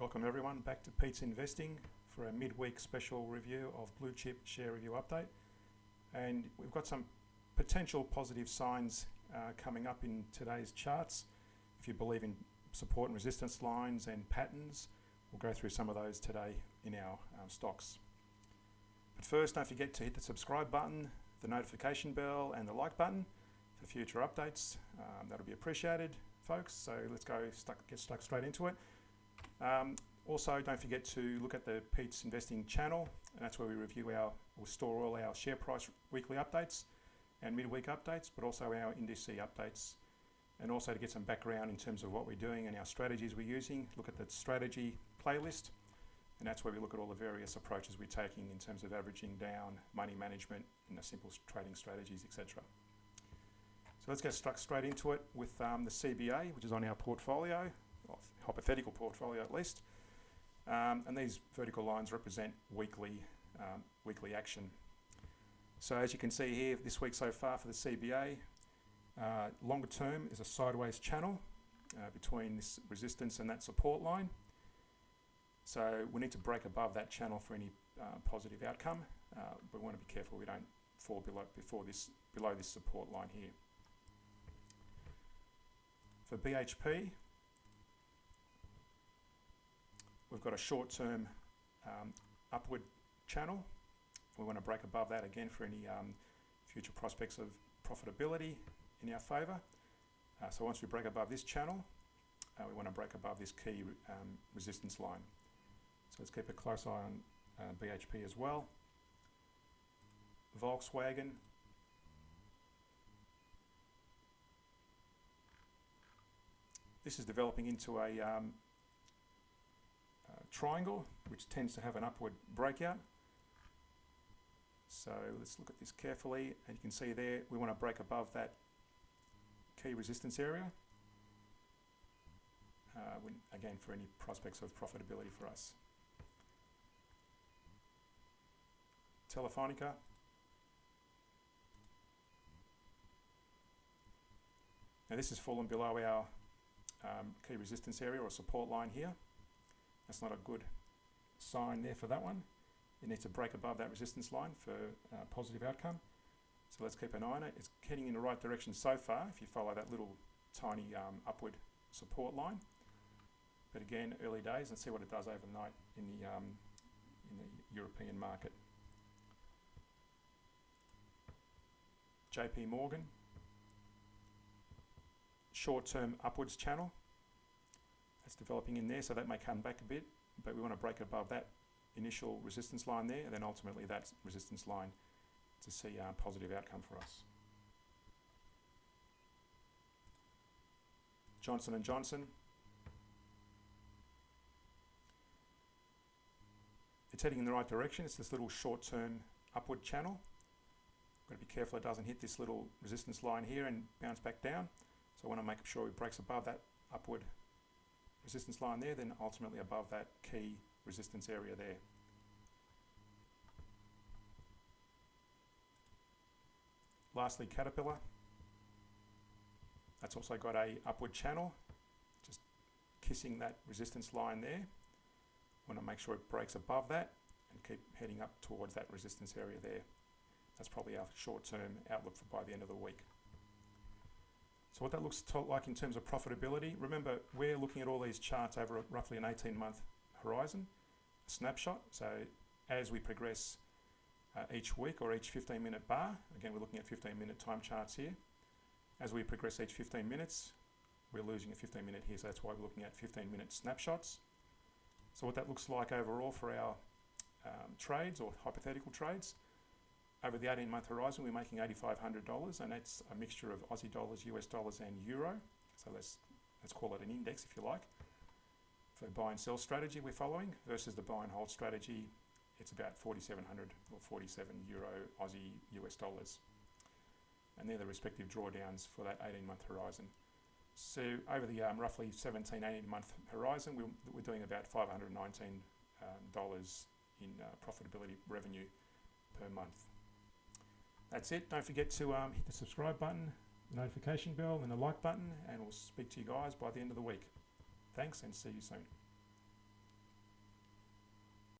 Welcome everyone back to Pete's Investing for a midweek special review of Bluechip share review update. And we've got some potential positive signs coming up in today's charts. If you believe in support and resistance lines and patterns, we'll go through some of those today in our stocks. But first, don't forget to hit the subscribe button, the notification bell and the like button for future updates. That'll be appreciated, folks. So let's get stuck straight into it. Also, don't forget to look at the Pete's Investing channel, and that's where we review we'll store all our share price weekly updates and midweek updates, but also our indice updates, and also to get some background in terms of what we're doing and our strategies we're using. Look at the strategy playlist, and that's where we look at all the various approaches we're taking in terms of averaging down, money management, and the simple trading strategies, etc. So let's get stuck straight into it with the CBA, which is on our portfolio, or hypothetical portfolio at least. And these vertical lines represent weekly action. So as you can see here, this week so far for the CBA, longer term is a sideways channel between this resistance and that support line. So we need to break above that channel for any positive outcome. But we want to be careful we don't fall below this support line here. For BHP, we've got a short-term upward channel. We want to break above that again for any future prospects of profitability in our favour. So once we break above this channel, we want to break above this key resistance line. So let's keep a close eye on BHP as well. Volkswagen. This is developing into a triangle, which tends to have an upward breakout. So let's look at this carefully, and you can see there we want to break above that key resistance area, again for any prospects of profitability for us. Telefonica. Now this has fallen below our key resistance area or support line here. That's not a good sign there for that one. It needs to break above that resistance line for a positive outcome. So let's keep an eye on it. It's heading in the right direction so far if you follow that little tiny upward support line. But again, early days, and see what it does overnight in the European market. JPMorgan. Short-term upwards channel. It's developing in there, so that may come back a bit, but we want to break above that initial resistance line there, and then ultimately that resistance line to see a positive outcome for us. Johnson & Johnson. It's heading in the right direction. It's this little short-term upward channel. Got to be careful it doesn't hit this little resistance line here and bounce back down. So I want to make sure it breaks above that upward resistance line there, then ultimately above that key resistance area there. Lastly, Caterpillar. That's also got a upward channel, just kissing that resistance line there. Want to make sure it breaks above that and keep heading up towards that resistance area there. That's probably our short-term outlook for by the end of the week. So what that looks like in terms of profitability, remember we're looking at all these charts over roughly an 18-month horizon, a snapshot. So as we progress each week or each 15-minute bar, again we're looking at 15-minute time charts here. As we progress each 15 minutes, we're losing a 15-minute here, so that's why we're looking at 15-minute snapshots. So what that looks like overall for our trades or hypothetical trades, over the 18-month horizon, we're making $8,500, and that's a mixture of Aussie dollars, US dollars, and euro. So let's call it an index, if you like. For buy and sell strategy we're following versus the buy and hold strategy, it's about 4,700 or 47 euro, Aussie, US dollars. And they're the respective drawdowns for that 18-month horizon. So over the roughly 17, 18-month horizon, we're doing about $519 in profitability revenue per month. That's it. Don't forget to hit the subscribe button, the notification bell and the like button, and we'll speak to you guys by the end of the week. Thanks and see you soon.